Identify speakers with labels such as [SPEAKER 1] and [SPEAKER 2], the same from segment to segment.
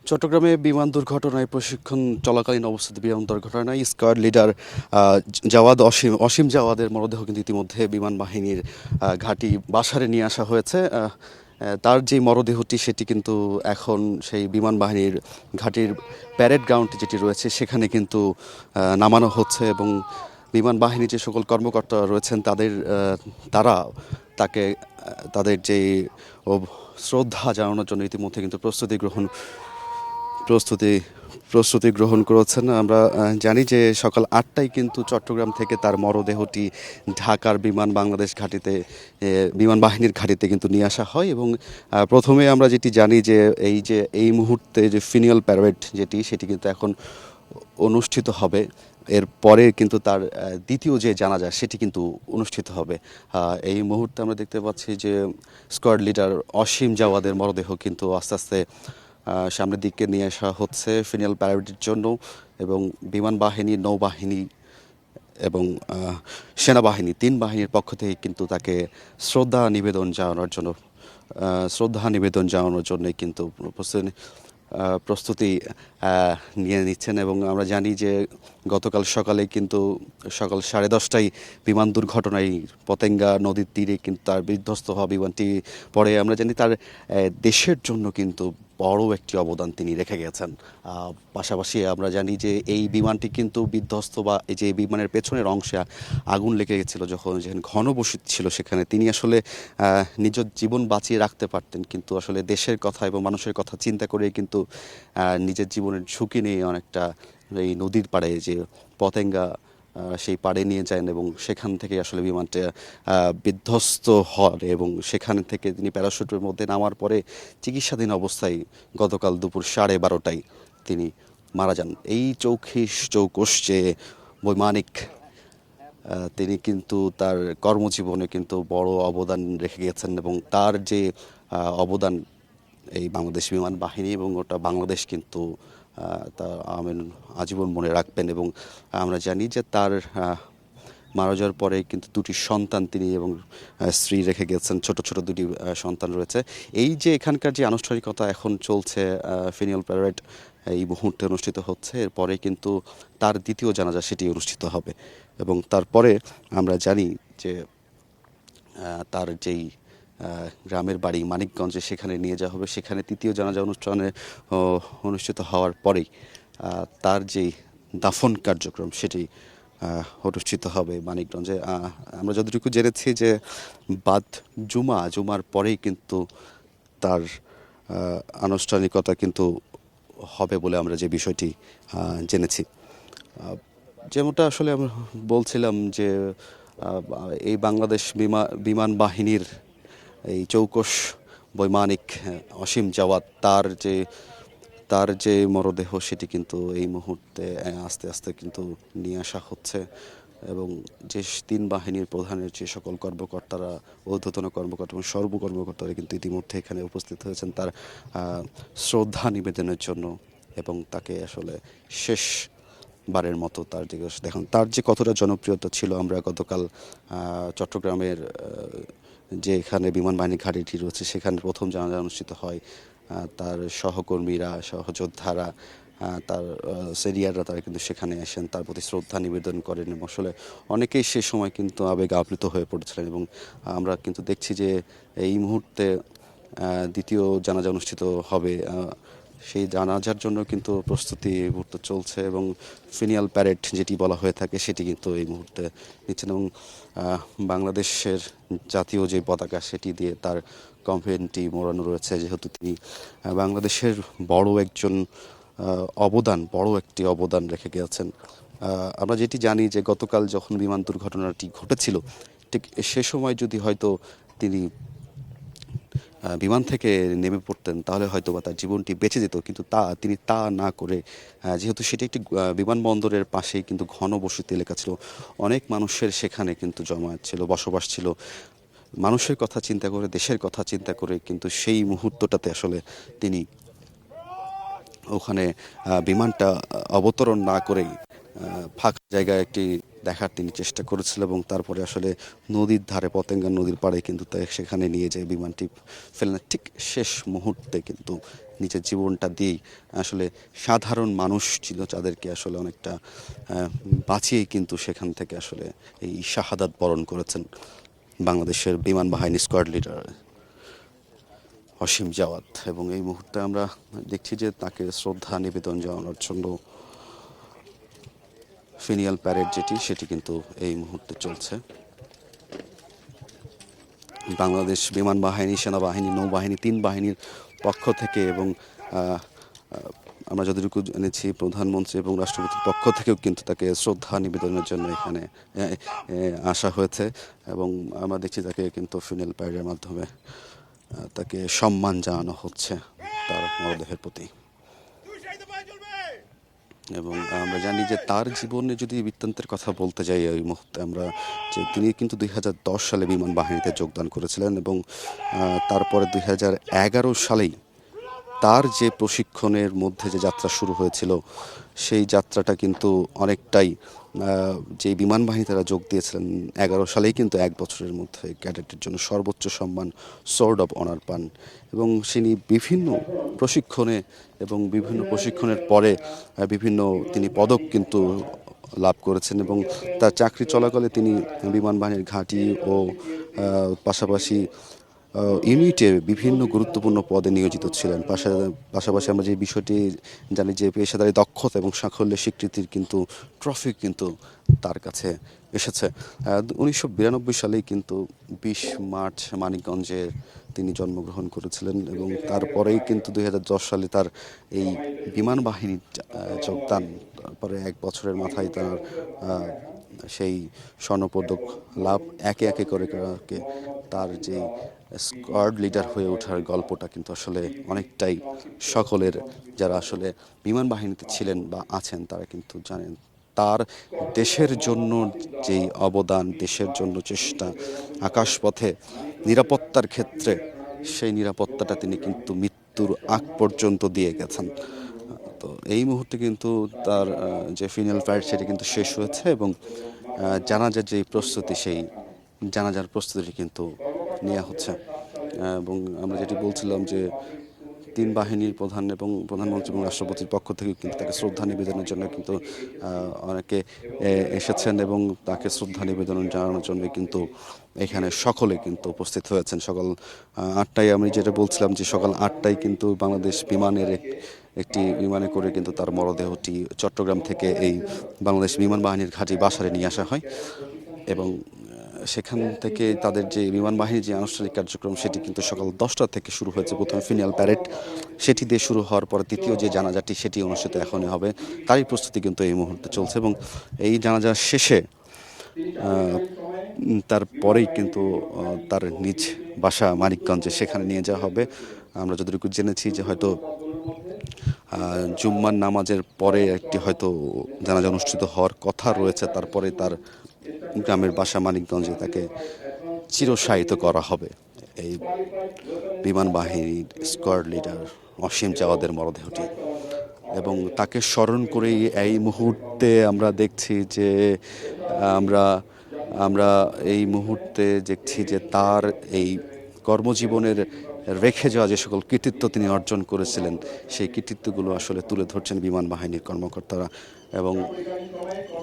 [SPEAKER 1] চট্টগ্রামে বিমান দুর্ঘটনায় প্রশিক্ষণ চলাকালীন অবস্থাতে বিমান দুর্ঘটনায় স্কোয়াড লিডার জাওয়াদ অসীম জাওয়াদের মরদেহ কিন্তু ইতিমধ্যে বিমান বাহিনীর ঘাঁটি বাসারে নিয়ে আসা হয়েছে। তার যে মরদেহটি সেটি কিন্তু এখন সেই বিমান বাহিনীর ঘাঁটির প্যারেড গ্রাউন্ড যেটি রয়েছে সেখানে কিন্তু নামানো হচ্ছে এবং বিমান বাহিনীর যে সকল কর্মকর্তা রয়েছেন তারা তাকে তাদের যে শ্রদ্ধা জানানোর জন্য ইতিমধ্যে কিন্তু প্রস্তুতি গ্রহণ করেছেন। আমরা জানি যে সকাল 8টায় কিন্তু চট্টগ্রাম থেকে তার মরদেহটি ঢাকার বিমান বাহিনীর ঘাঁটিতে কিন্তু নিয়ে আসা হয় এবং প্রথমে আমরা যেটি জানি যে এই মুহূর্তে যে ফিনিয়াল প্যারেড সেটি কিন্তু এখন অনুষ্ঠিত হবে। এরপরে কিন্তু তার দ্বিতীয় যে জানাজা সেটি কিন্তু অনুষ্ঠিত হবে। এই মুহূর্তে আমরা দেখতে পাচ্ছি যে স্কোয়াড লিডার অসীম জাওয়াদের মরদেহ কিন্তু আস্তে আস্তে সামনের দিকে নিয়ে আসা হচ্ছে ফিনিয়াল প্যারেডের জন্য এবং বিমান বাহিনী, নৌবাহিনী এবং সেনাবাহিনী 3 বাহিনীর পক্ষ থেকে কিন্তু তাকে শ্রদ্ধা নিবেদন জানানোর জন্যই কিন্তু প্রস্তুতি নিয়ে নিচ্ছেন। এবং আমরা জানি যে গতকাল সকালে কিন্তু সকাল 10:30টায় বিমান দুর্ঘটনায় পতেঙ্গা নদীর তীরে কিন্তু তার বিধ্বস্ত হওয়া বিমানটি পরে আমরা জানি তার দেশের জন্য কিন্তু বড় একটি অবদান তিনি রেখে গেছেন। পাশাপাশি আমরা জানি যে এই বিমানটি কিন্তু বিধ্বস্ত বা এই যে বিমানের পেছনের অংশে আগুন লেগে গেছিলো যখন ঘনবসতি ছিল সেখানে তিনি আসলে নিজের জীবন বাঁচিয়ে রাখতে পারতেন, কিন্তু আসলে দেশের কথা এবং মানুষের কথা চিন্তা করে কিন্তু নিজের জীবনের ঝুঁকি নিয়ে অনেকটা এই নদীর পাড়ে যে পতেঙ্গা সেই পাড়ে নিয়ে যায় এবং সেখান থেকে আসলে বিমানটা বিধ্বস্ত হন এবং সেখান থেকে তিনি প্যারাশুটের মধ্যে নামার পরে চিকিৎসাধীন অবস্থায় গতকাল দুপুর 12:30টায় তিনি মারা যান। এই চৌকস যে বৈমানিক তিনি কিন্তু তার কর্মজীবনে কিন্তু বড় অবদান রেখে গেছেন এবং তার যে অবদান এই বাংলাদেশ বিমান বাহিনী এবং ওটা বাংলাদেশ কিন্তু তা আজীবন মনে রাখবেন। এবং আমরা জানি যে তার মারা যাওয়ার পরে কিন্তু 2টি সন্তান তিনি এবং স্ত্রী রেখে গেছেন, ছোট ছোট 2টি সন্তান রয়েছে। এই যে এখানকার যে আনুষ্ঠানিকতা এখন চলছে, ফিনিয়াল প্যারেড এই মুহূর্তে অনুষ্ঠিত হচ্ছে, এরপরে কিন্তু তার দ্বিতীয় জানাজা সেটি অনুষ্ঠিত হবে এবং তারপরে আমরা জানি যে তার যেই গ্রামের বাড়ি মানিকগঞ্জে সেখানে নিয়ে যাওয়া হবে। সেখানে তৃতীয় জানাজা অনুষ্ঠিত হওয়ার পরেই তার যেই দাফন কার্যক্রম সেটি অনুষ্ঠিত হবে মানিকগঞ্জে। আমরা যতটুকু জেনেছি যে জুমার পরেই কিন্তু তার আনুষ্ঠানিকতা কিন্তু হবে বলে আমরা যে বিষয়টি জেনেছি। যেমনটা আসলে আমরা বলছিলাম যে এই বাংলাদেশ বিমান বাহিনীর এই চৌকস বৈমানিক অসীম জাওয়াদ তার যে মরদেহ সেটি কিন্তু এই মুহূর্তে আস্তে আস্তে কিন্তু নিয়ে আসা হচ্ছে এবং যে 3 বাহিনীর প্রধানের যে সকল কর্মকর্তারা, ঊর্ধ্বতন কর্মকর্তা এবং সর্বকর্মকর্তারা কিন্তু ইতিমধ্যে এখানে উপস্থিত হয়েছেন তার শ্রদ্ধা নিবেদনের জন্য এবং তাকে আসলে শেষবারের মতো তার যে কতটা জনপ্রিয়তা ছিল আমরা গতকাল চট্টগ্রামের যে এখানে বিমান বাহিনী ঘাঁটিটি রয়েছে সেখানে প্রথম জানাজা অনুষ্ঠিত হয়। তার সহকর্মীরা, সহযোদ্ধারা, তার সিনিয়ররা তারা কিন্তু সেখানে আসেন, তার প্রতি শ্রদ্ধা নিবেদন করেন এবং আসলে অনেকেই সে সময় কিন্তু আবেগে আপ্লুত হয়ে পড়েছিলেন এবং আমরা কিন্তু দেখছি যে এই মুহূর্তে দ্বিতীয় জানাজা অনুষ্ঠিত হবে। সেই জানাজার জন্য কিন্তু প্রস্তুতি মুহূর্তে চলছে এবং ফিনিয়াল প্যারেড যেটি বলা হয়ে থাকে সেটি কিন্তু এই মুহূর্তে নিচ্ছেন এবং বাংলাদেশের জাতীয় যে পতাকা সেটি দিয়ে তার কমপ্লেনটি মোড়ানো রয়েছে, যেহেতু তিনি বাংলাদেশের বড় একটি অবদান রেখে গিয়েছেন। আমরা যেটি জানি যে গতকাল যখন বিমান দুর্ঘটনাটি ঘটেছিল ঠিক সে সময় যদি হয়তো তিনি বিমান থেকে নেমে পড়তেন তাহলে হয়তো বা তার জীবনটি বেঁচে যেত, কিন্তু তিনি তা না করে, যেহেতু সেটি একটি বিমানবন্দরের পাশেই কিন্তু ঘনবসতি এলাকা ছিল, অনেক মানুষের সেখানে কিন্তু জমায়েত ছিল, বসবাস ছিল, মানুষের কথা চিন্তা করে, দেশের কথা চিন্তা করে কিন্তু সেই মুহূর্তটাতে আসলে তিনি ওখানে বিমানটা অবতরণ না করেই ফাঁকা জায়গায় একটি দেখার তিনি চেষ্টা করেছিল এবং তারপরে আসলে নদীর ধারে পতেঙ্গা নদীর পাড়ে কিন্তু সেখানে নিয়ে যায় বিমানটি ফেলেন। ঠিক শেষ মুহূর্তে কিন্তু নিজের জীবনটা দিয়েই আসলে সাধারণ মানুষ ছিল যাদেরকে আসলে অনেকটা বাঁচিয়েই কিন্তু সেখান থেকে আসলে এই শাহাদাত বরণ করেছেন বাংলাদেশের বিমান বাহিনী স্কোয়াড লিডার অসীম জাওয়াত। এবং এই মুহূর্তে আমরা দেখছি যে তাকে শ্রদ্ধা নিবেদন জানানোর জন্য ফিনিয়াল প্যারেড সেটি কিন্তু এই মুহূর্তে চলছে। বাংলাদেশ বিমান বাহিনী, সেনাবাহিনী, নৌবাহিনী, 3 বাহিনীর পক্ষ থেকে এবং আমরা যতটুকু জেনেছি প্রধানমন্ত্রী এবং রাষ্ট্রপতির পক্ষ থেকেও কিন্তু তাকে শ্রদ্ধা নিবেদনের জন্য এখানে আসা হয়েছে। এবং আমরা দেখছি তাকে কিন্তু ফিনাল প্যারেডের মাধ্যমে তাকে সম্মান জানানো হচ্ছে তার মরদেহের প্রতি। এবং আমরা জানি যে তার জীবনে যদি বৃত্তান্তের কথা বলতে যাই এই মুহূর্তে আমরা যে তিনি কিন্তু 2010 সালে বিমান বাহিনীতে যোগদান করেছিলেন এবং তারপরে 2011 সালেই তার যে প্রশিক্ষণের মধ্যে যে যাত্রা শুরু হয়েছিল সেই যাত্রাটা কিন্তু অনেকটাই যে বিমান বাহিনী তারা যোগ দিয়েছিলেন 11 সালেই কিন্তু 1 বছরের মধ্যে ক্যাডেটের জন্য সর্বোচ্চ সম্মান সোর্ড অফ অনার পান। এবং তিনি বিভিন্ন প্রশিক্ষণের পরে বিভিন্ন তিনি পদক কিন্তু লাভ করেছেন এবং তার চাকরি চলাকালে তিনি বিমান বাহিনীর ঘাঁটি ও পাশাপাশি ইউনিটে বিভিন্ন গুরুত্বপূর্ণ পদে নিয়োজিত ছিলেন। পাশাপাশি আমরা যে বিষয়টি জানি যে পেশাদারি দক্ষতা এবং সাফল্যের স্বীকৃতির কিন্তু ট্রফি কিন্তু তার কাছে এসেছে। 1992 সালেই কিন্তু 20 মার্চ মানিকগঞ্জে তিনি জন্মগ্রহণ করেছিলেন এবং তারপরেই কিন্তু 2010 সালে তার এই বিমান বাহিনীর যোগদান, তারপরে 1 বছরের মাথায় তার সেই স্বর্ণপদক লাভ একে একে করে তার যে স্কোয়াড লিডার হয়ে ওঠার গল্পটা কিন্তু আসলে অনেকটাই সকলের যারা আসলে বিমান বাহিনীতে ছিলেন বা আছেন তারা কিন্তু জানেন তার দেশের জন্য যেই অবদান, দেশের জন্য চেষ্টা, আকাশপথে নিরাপত্তার ক্ষেত্রে সেই নিরাপত্তাটা তিনি কিন্তু মৃত্যুর আগ পর্যন্ত দিয়ে গেছেন। তো এই মুহূর্তে কিন্তু তার যে ফিনাল প্যারেড সেটি কিন্তু শেষ হয়েছে এবং জানাজার যে প্রস্তুতি সেই জানাজার প্রস্তুতি কিন্তু নেওয়া হচ্ছে। এবং আমরা যেটি বলছিলাম যে 3 বাহিনীর প্রধান এবং প্রধানমন্ত্রী এবং রাষ্ট্রপতির পক্ষ থেকে কিন্তু তাকে শ্রদ্ধা নিবেদনের জন্য কিন্তু অনেকে এসেছেন এবং তাকে শ্রদ্ধা নিবেদন জানানোর জন্য কিন্তু এখানে সকলে কিন্তু উপস্থিত হয়েছেন। সকাল 8টায় আমি যেটা বলছিলাম যে সকাল 8টায় কিন্তু বাংলাদেশ বিমানের একটি বিমানে করে কিন্তু তার মরদেহটি চট্টগ্রাম থেকে এই বাংলাদেশ বিমান বাহিনীর ঘাঁটি বাসারে নিয়ে আসা হয় এবং সেখান থেকে তাদের যে বিমান বাহিনীর যে আনুষ্ঠানিক কার্যক্রম সেটি কিন্তু সকাল 10টা থেকে শুরু হয়েছে। প্রথমে ফিনাল প্যারেড সেটি দিয়ে শুরু হওয়ার পরে দ্বিতীয় যে জানাজাটি সেটি অনুষ্ঠিত এখনই হবে, তারই প্রস্তুতি কিন্তু এই মুহূর্তে চলছে এবং এই জানাজা শেষে তারপরেই কিন্তু তার নিজ বাসা মানিকগঞ্জে সেখানে নিয়ে যাওয়া হবে। আমরা যতটুকু জেনেছি যে হয়তো জুম্মার নামাজের পরে একটি হয়তো জানাজা অনুষ্ঠিত হওয়ার কথা রয়েছে, তারপরে তার গ্রামের বাসা মানিকগঞ্জে তাকে চিরশায়িত করা হবে এই বিমান বাহিনীর স্কোয়াড লিডার অসীম জাওয়াদের মরদেহটি। এবং তাকে স্মরণ করেই এই মুহূর্তে আমরা দেখছি যে আমরা এই মুহূর্তে দেখছি যে তার এই কর্মজীবনের রেখে যাওয়া যে সকল কৃতিত্ব তিনি অর্জন করেছিলেন সেই কৃতিত্বগুলো আসলে তুলে ধরছেন বিমান বাহিনীর কর্মকর্তারা এবং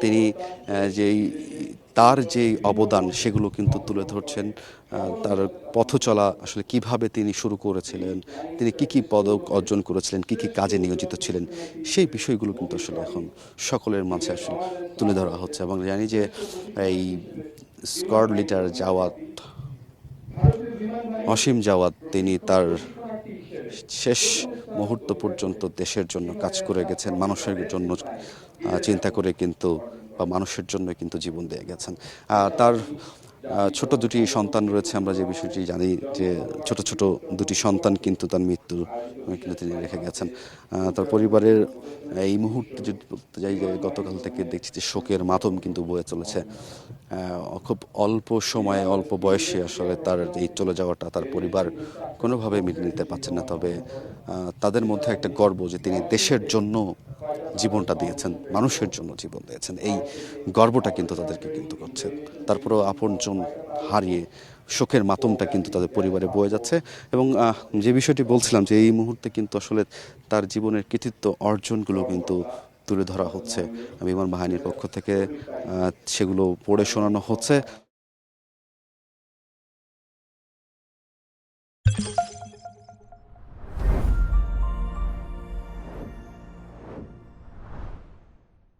[SPEAKER 1] তিনি তার যে অবদান সেগুলো কিন্তু তুলে ধরছেন। তার পথ চলা আসলে কিভাবে তিনি শুরু করেছিলেন, তিনি কি পদক অর্জন করেছিলেন, কি কাজে নিয়োজিত ছিলেন, সেই বিষয়গুলো কিন্তু আসলে এখন সকলের মাঝে আসলে তুলে ধরা হচ্ছে। এবং জানি যে এই স্কোয়াড লিডার অসীম জাওয়াত তিনি তার শেষ মুহূর্ত পর্যন্ত দেশের জন্য কাজ করে গেছেন, মানুষের জন্য চিন্তা করে কিন্তু বা মানুষের জন্য কিন্তু জীবন দিয়ে গেছেন। তার ছোট দুটি সন্তান রয়েছে, আমরা যে বিষয়টি জানি যে ছোট ছোট দুটি সন্তান কিন্তু তার মৃত্যু কিন্তু তিনি রেখে গেছেন। তার পরিবারের এই মুহূর্তে যদি বলতে যাই যে গতকাল থেকে দেখছি যে শোকের মাতম কিন্তু বয়ে চলেছে। খুব অল্প সময়ে অল্প বয়সে আসলে তার এই চলে যাওয়াটা তার পরিবার কোনোভাবে মেনে নিতে পারছেন না। তবে তাদের মধ্যে একটা গর্ব যে তিনি দেশের জন্য জীবনটা দিয়েছেন, মানুষের জন্য জীবন দিয়েছেন, এই গর্বটা কিন্তু তাদেরকে কিন্তু করছে। তারপরেও আপনজন হারিয়ে শোকের মাতমটা কিন্তু তাদের পরিবারে বয়ে যাচ্ছে। এবং যে বিষয়টি বলছিলাম যে এই মুহূর্তে কিন্তু আসলে তার জীবনের কৃতিত্ব অর্জনগুলো কিন্তু তুলে ধরা হচ্ছে বিমান বাহিনীর পক্ষ থেকে, সেগুলো পড়ে শোনানো হচ্ছে।